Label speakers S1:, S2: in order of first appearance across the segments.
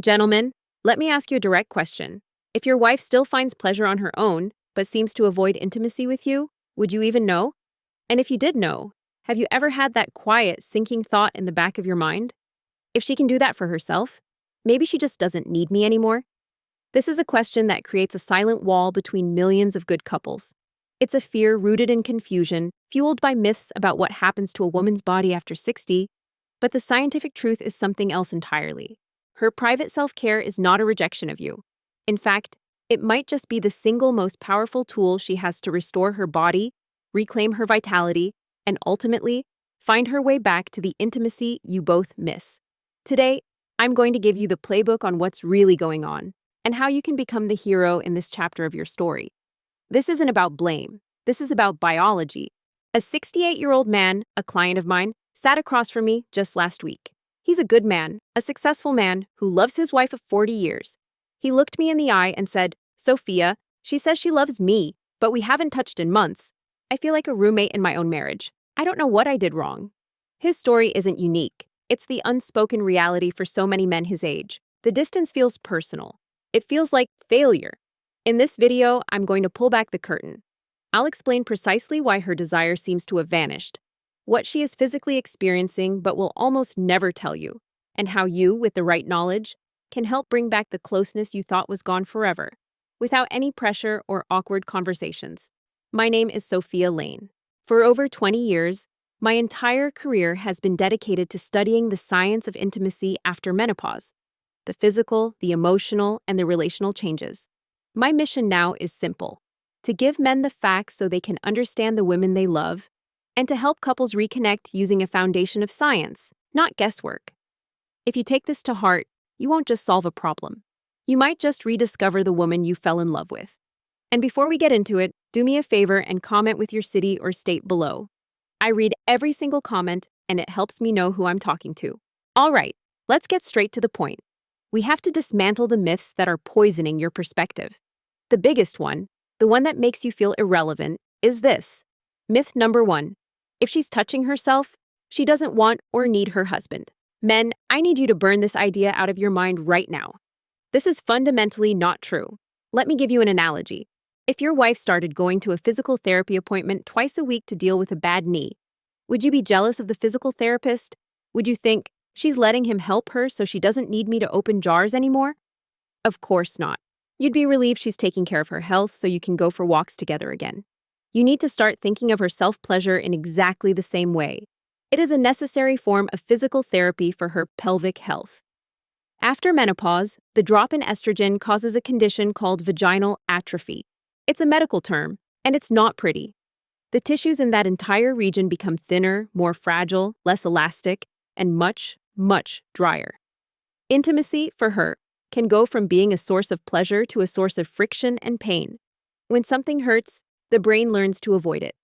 S1: Gentlemen, let me ask you a direct question. If your wife still finds pleasure on her own, but seems to avoid intimacy with you, would you even know? And if you did know, have you ever had that quiet, sinking thought in the back of your mind? If she can do that for herself, maybe she just doesn't need me anymore? This is a question that creates a silent wall between millions of good couples. It's a fear rooted in confusion, fueled by myths about what happens to a woman's body after 60, but the scientific truth is something else entirely. Her private self-care is not a rejection of you. In fact, it might just be the single most powerful tool she has to restore her body, reclaim her vitality, and ultimately, find her way back to the intimacy you both miss. Today, I'm going to give you the playbook on what's really going on and how you can become the hero in this chapter of your story. This isn't about blame. This is about biology. A 68-year-old man, a client of mine, sat across from me just last week. He's a good man, a successful man who loves his wife of 40 years. He looked me in the eye and said, "Sophia, she says she loves me, but we haven't touched in months. I feel like a roommate in my own marriage. I don't know what I did wrong." His story isn't unique. It's the unspoken reality for so many men his age. The distance feels personal. It feels like failure. In this video, I'm going to pull back the curtain. I'll explain precisely why her desire seems to have vanished, what she is physically experiencing but will almost never tell you, and how you, with the right knowledge, can help bring back the closeness you thought was gone forever, without any pressure or awkward conversations. My name is Sophia Lane. For over 20 years, my entire career has been dedicated to studying the science of intimacy after menopause, the physical, the emotional, and the relational changes. My mission now is simple: to give men the facts so they can understand the women they love, and to help couples reconnect using a foundation of science, not guesswork. If you take this to heart, you won't just solve a problem. You might just rediscover the woman you fell in love with. And before we get into it, do me a favor and comment with your city or state below. I read every single comment, and it helps me know who I'm talking to. All right, let's get straight to the point. We have to dismantle the myths that are poisoning your perspective. The biggest one, the one that makes you feel irrelevant, is this. Myth number 1. If she's touching herself, she doesn't want or need her husband. Men, I need you to burn this idea out of your mind right now. This is fundamentally not true. Let me give you an analogy. If your wife started going to a physical therapy appointment twice a week to deal with a bad knee, would you be jealous of the physical therapist? Would you think, she's letting him help her so she doesn't need me to open jars anymore? Of course not. You'd be relieved she's taking care of her health so you can go for walks together again. You need to start thinking of her self-pleasure in exactly the same way. It is a necessary form of physical therapy for her pelvic health. After menopause, the drop in estrogen causes a condition called vaginal atrophy. It's a medical term, and it's not pretty. The tissues in that entire region become thinner, more fragile, less elastic, and much, much drier. Intimacy, for her, can go from being a source of pleasure to a source of friction and pain. When something hurts, the brain learns to avoid it.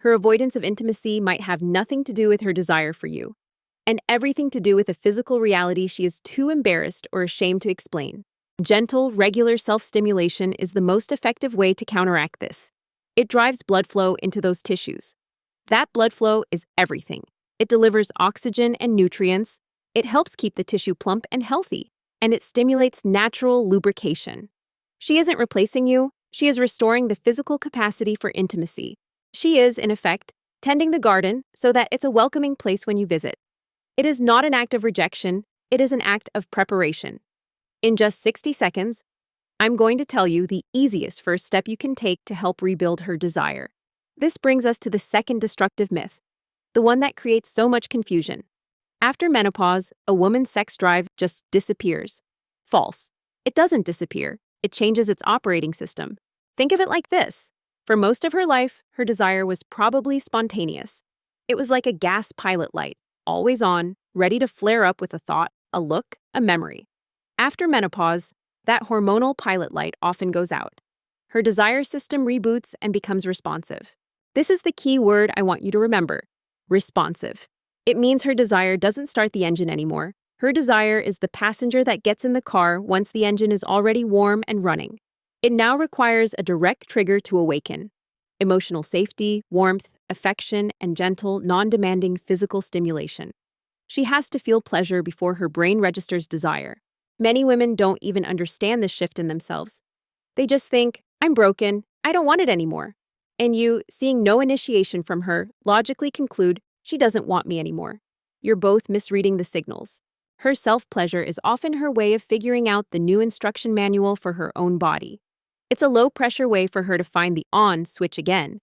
S1: Her avoidance of intimacy might have nothing to do with her desire for you, and everything to do with a physical reality she is too embarrassed or ashamed to explain. Gentle, regular self-stimulation is the most effective way to counteract this. It drives blood flow into those tissues. That blood flow is everything. It delivers oxygen and nutrients, it helps keep the tissue plump and healthy, and it stimulates natural lubrication. She isn't replacing you, she is restoring the physical capacity for intimacy. She is, in effect, tending the garden so that it's a welcoming place when you visit. It is not an act of rejection, it is an act of preparation. In just 60 seconds, I'm going to tell you the easiest first step you can take to help rebuild her desire. This brings us to the second destructive myth, the one that creates so much confusion. After menopause, a woman's sex drive just disappears. False. It doesn't disappear. It changes its operating system. Think of it like this. For most of her life, her desire was probably spontaneous. It was like a gas pilot light, always on, ready to flare up with a thought, a look, a memory. After menopause, that hormonal pilot light often goes out. Her desire system reboots and becomes responsive. This is the key word I want you to remember: responsive. It means her desire doesn't start the engine anymore. Her desire is the passenger that gets in the car once the engine is already warm and running. It now requires a direct trigger to awaken. Emotional safety, warmth, affection, and gentle, non-demanding physical stimulation. She has to feel pleasure before her brain registers desire. Many women don't even understand this shift in themselves. They just think, I'm broken, I don't want it anymore. And you, seeing no initiation from her, logically conclude, she doesn't want me anymore. You're both misreading the signals. Her self-pleasure is often her way of figuring out the new instruction manual for her own body. It's a low-pressure way for her to find the on switch again,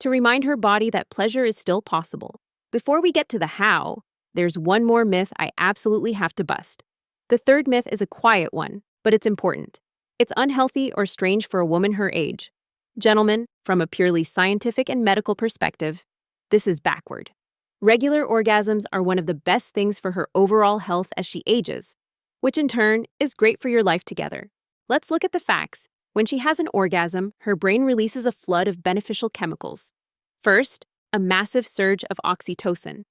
S1: to remind her body that pleasure is still possible. Before we get to the how, there's one more myth I absolutely have to bust. The third myth is a quiet one, but it's important. It's unhealthy or strange for a woman her age. Gentlemen, from a purely scientific and medical perspective, this is backward. Regular orgasms are one of the best things for her overall health as she ages, which in turn is great for your life together. Let's look at the facts. When she has an orgasm, her brain releases a flood of beneficial chemicals. First, a massive surge of oxytocin.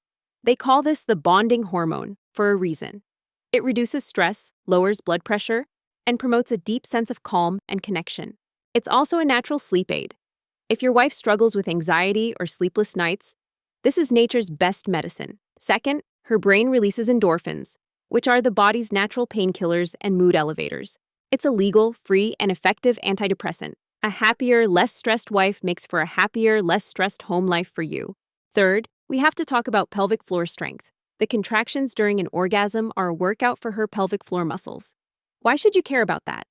S1: They call this the bonding hormone for a reason. It reduces stress, lowers blood pressure, and promotes a deep sense of calm and connection. It's also a natural sleep aid. If your wife struggles with anxiety or sleepless nights, this is nature's best medicine. Second, her brain releases endorphins, which are the body's natural painkillers and mood elevators. It's a legal, free, and effective antidepressant. A happier, less stressed wife makes for a happier, less stressed home life for you. Third, we have to talk about pelvic floor strength. The contractions during an orgasm are a workout for her pelvic floor muscles. Why should you care about that?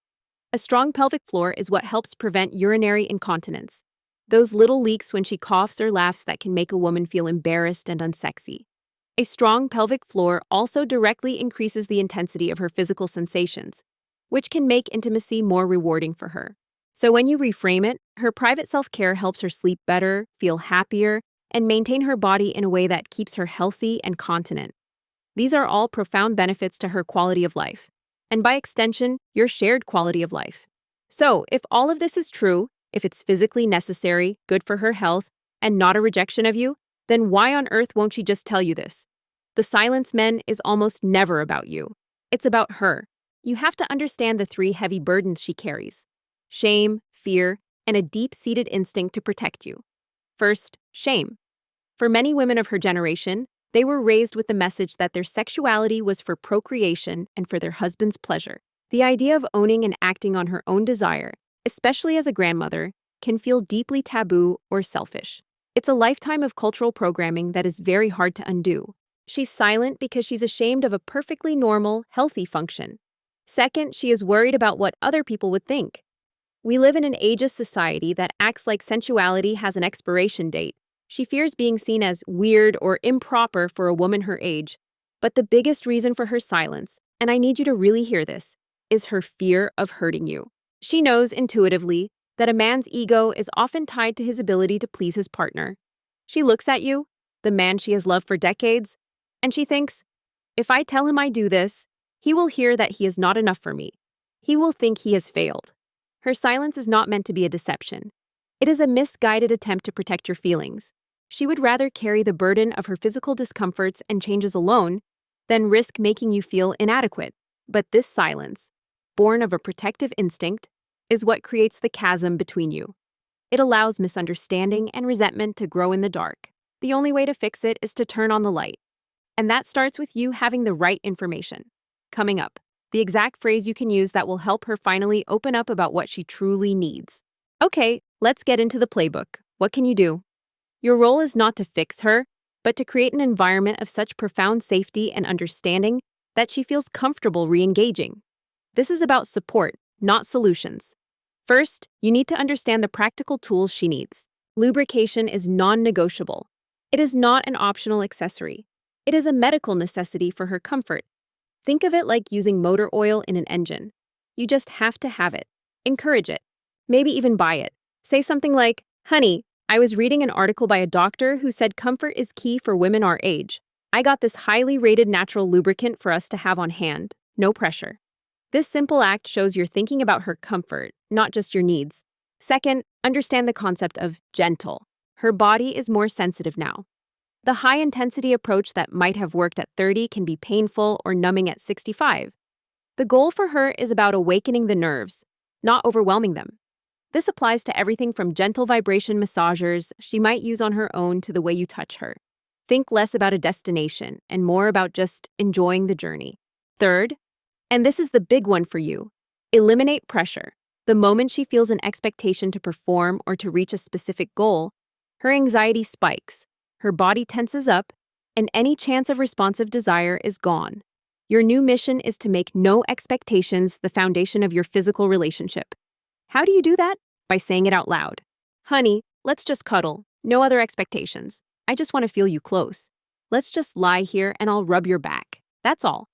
S1: A strong pelvic floor is what helps prevent urinary incontinence. Those little leaks when she coughs or laughs that can make a woman feel embarrassed and unsexy. A strong pelvic floor also directly increases the intensity of her physical sensations, which can make intimacy more rewarding for her. So when you reframe it, her private self-care helps her sleep better, feel happier, and maintain her body in a way that keeps her healthy and continent. These are all profound benefits to her quality of life, and by extension, your shared quality of life. So, if all of this is true, if it's physically necessary, good for her health, and not a rejection of you, then why on earth won't she just tell you this? The silence men is almost never about you. It's about her. You have to understand the three heavy burdens she carries: shame, fear, and a deep-seated instinct to protect you. First, shame. For many women of her generation, they were raised with the message that their sexuality was for procreation and for their husband's pleasure. The idea of owning and acting on her own desire, especially as a grandmother, can feel deeply taboo or selfish. It's a lifetime of cultural programming that is very hard to undo. She's silent because she's ashamed of a perfectly normal, healthy function. Second, she is worried about what other people would think. We live in an ageist society that acts like sensuality has an expiration date. She fears being seen as weird or improper for a woman her age. But the biggest reason for her silence, and I need you to really hear this, is her fear of hurting you. She knows intuitively that a man's ego is often tied to his ability to please his partner. She looks at you, the man she has loved for decades, and she thinks, if I tell him I do this, he will hear that he is not enough for me. He will think he has failed. Her silence is not meant to be a deception. It is a misguided attempt to protect your feelings. She would rather carry the burden of her physical discomforts and changes alone than risk making you feel inadequate. But this silence, born of a protective instinct, is what creates the chasm between you. It allows misunderstanding and resentment to grow in the dark. The only way to fix it is to turn on the light. And that starts with you having the right information. Coming up, the exact phrase you can use that will help her finally open up about what she truly needs. Okay, let's get into the playbook. What can you do? Your role is not to fix her, but to create an environment of such profound safety and understanding that she feels comfortable re-engaging. This is about support, not solutions. First, you need to understand the practical tools she needs. Lubrication is non-negotiable. It is not an optional accessory. It is a medical necessity for her comfort. Think of it like using motor oil in an engine. You just have to have it. Encourage it. Maybe even buy it. Say something like, "Honey, I was reading an article by a doctor who said comfort is key for women our age. I got this highly rated natural lubricant for us to have on hand. No pressure." This simple act shows you're thinking about her comfort, not just your needs. Second, understand the concept of gentle. Her body is more sensitive now. The high-intensity approach that might have worked at 30 can be painful or numbing at 65. The goal for her is about awakening the nerves, not overwhelming them. This applies to everything from gentle vibration massagers she might use on her own to the way you touch her. Think less about a destination and more about just enjoying the journey. Third, And this is the big one for you. Eliminate pressure. The moment she feels an expectation to perform or to reach a specific goal, her anxiety spikes, her body tenses up, and any chance of responsive desire is gone. Your new mission is to make no expectations the foundation of your physical relationship. How do you do that? By saying it out loud. Honey, let's just cuddle. No other expectations. I just want to feel you close. Let's just lie here and I'll rub your back. That's all.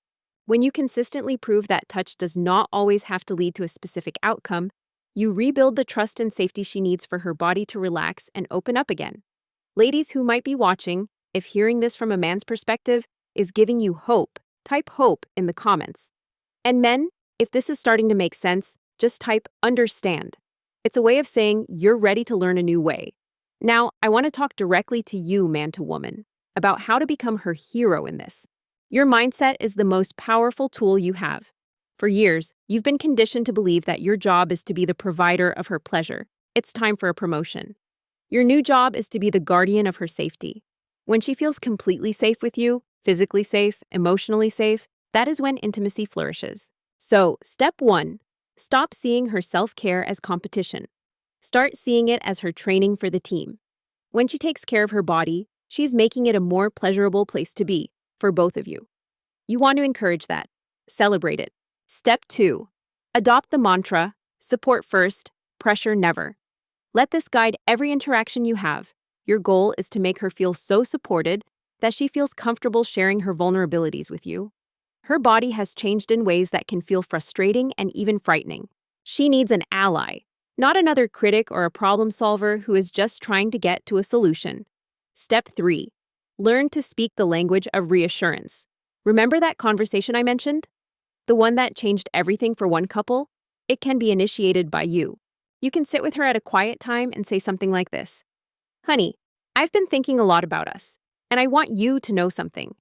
S1: When you consistently prove that touch does not always have to lead to a specific outcome, you rebuild the trust and safety she needs for her body to relax and open up again. Ladies who might be watching, if hearing this from a man's perspective is giving you hope, type hope in the comments. And men, if this is starting to make sense, just type understand. It's a way of saying you're ready to learn a new way. Now, I want to talk directly to you, man to woman, about how to become her hero in this. Your mindset is the most powerful tool you have. For years, you've been conditioned to believe that your job is to be the provider of her pleasure. It's time for a promotion. Your new job is to be the guardian of her safety. When she feels completely safe with you, physically safe, emotionally safe, that is when intimacy flourishes. So, step 1, stop seeing her self-care as competition. Start seeing it as her training for the team. When she takes care of her body, she's making it a more pleasurable place to be for both of you. You want to encourage that. Celebrate it. Step 2, adopt the mantra, support first, pressure never. Let this guide every interaction you have. Your goal is to make her feel so supported that she feels comfortable sharing her vulnerabilities with you. Her body has changed in ways that can feel frustrating and even frightening. She needs an ally, not another critic or a problem solver who is just trying to get to a solution. Step 3, learn to speak the language of reassurance. Remember that conversation I mentioned? The one that changed everything for one couple? It can be initiated by you. You can sit with her at a quiet time and say something like this. Honey, I've been thinking a lot about us, and I want you to know something.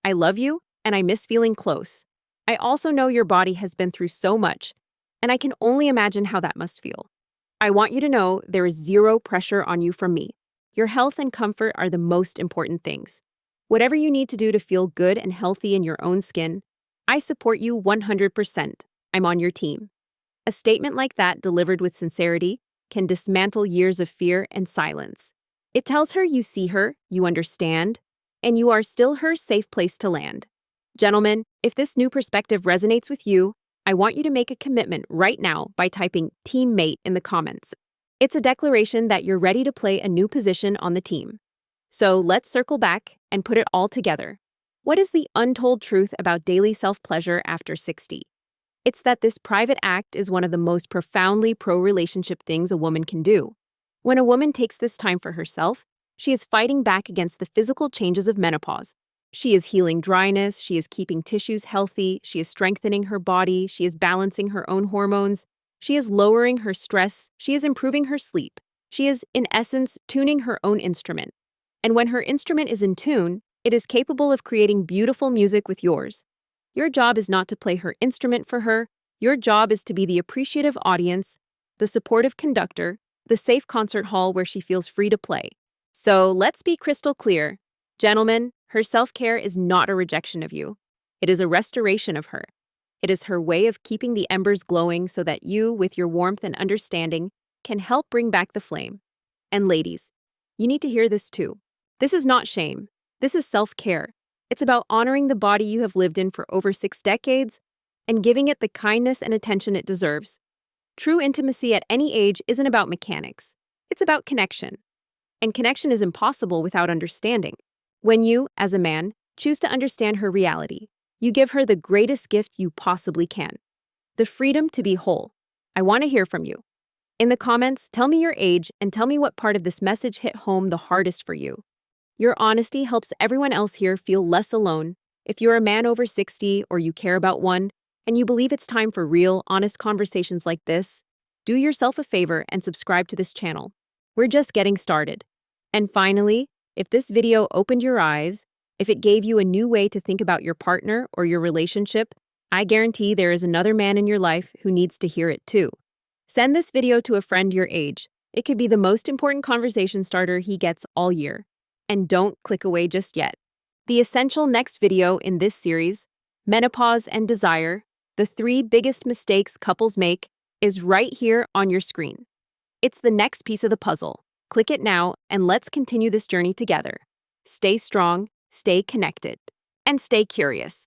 S1: I love you, and I miss feeling close. I also know your body has been through so much, and I can only imagine how that must feel. I want you to know there is zero pressure on you from me. Your health and comfort are the most important things. Whatever you need to do to feel good and healthy in your own skin, I support you 100%. I'm on your team. A statement like that delivered with sincerity can dismantle years of fear and silence. It tells her you see her, you understand, and you are still her safe place to land. Gentlemen, if this new perspective resonates with you, I want you to make a commitment right now by typing teammate in the comments. It's a declaration that you're ready to play a new position on the team. So let's circle back and put it all together. What is the untold truth about daily self-pleasure after 60? It's that this private act is one of the most profoundly pro-relationship things a woman can do. When a woman takes this time for herself, she is fighting back against the physical changes of menopause. She is healing dryness, she is keeping tissues healthy, she is strengthening her body, she is balancing her own hormones, she is lowering her stress, she is improving her sleep. She is, in essence, tuning her own instrument. And when her instrument is in tune, it is capable of creating beautiful music with yours. Your job is not to play her instrument for her. Your job is to be the appreciative audience, the supportive conductor, the safe concert hall where she feels free to play. So let's be crystal clear. Gentlemen, her self-care is not a rejection of you. It is a restoration of her. It is her way of keeping the embers glowing so that you, with your warmth and understanding, can help bring back the flame. And ladies, you need to hear this too. This is not shame. This is self-care. It's about honoring the body you have lived in for over 6 decades and giving it the kindness and attention it deserves. True intimacy at any age isn't about mechanics. It's about connection. And connection is impossible without understanding. When you, as a man, choose to understand her reality, you give her the greatest gift you possibly can. The freedom to be whole. I want to hear from you. In the comments, tell me your age and tell me what part of this message hit home the hardest for you. Your honesty helps everyone else here feel less alone. If you're a man over 60 or you care about one, and you believe it's time for real, honest conversations like this, do yourself a favor and subscribe to this channel. We're just getting started. And finally, if this video opened your eyes, if it gave you a new way to think about your partner or your relationship, I guarantee there is another man in your life who needs to hear it too. Send this video to a friend your age. It could be the most important conversation starter he gets all year. And don't click away just yet. The essential next video in this series, Menopause and Desire, The 3 biggest mistakes couples make is right here on your screen. It's the next piece of the puzzle. Click it now and let's continue this journey together. Stay strong, stay connected, and stay curious.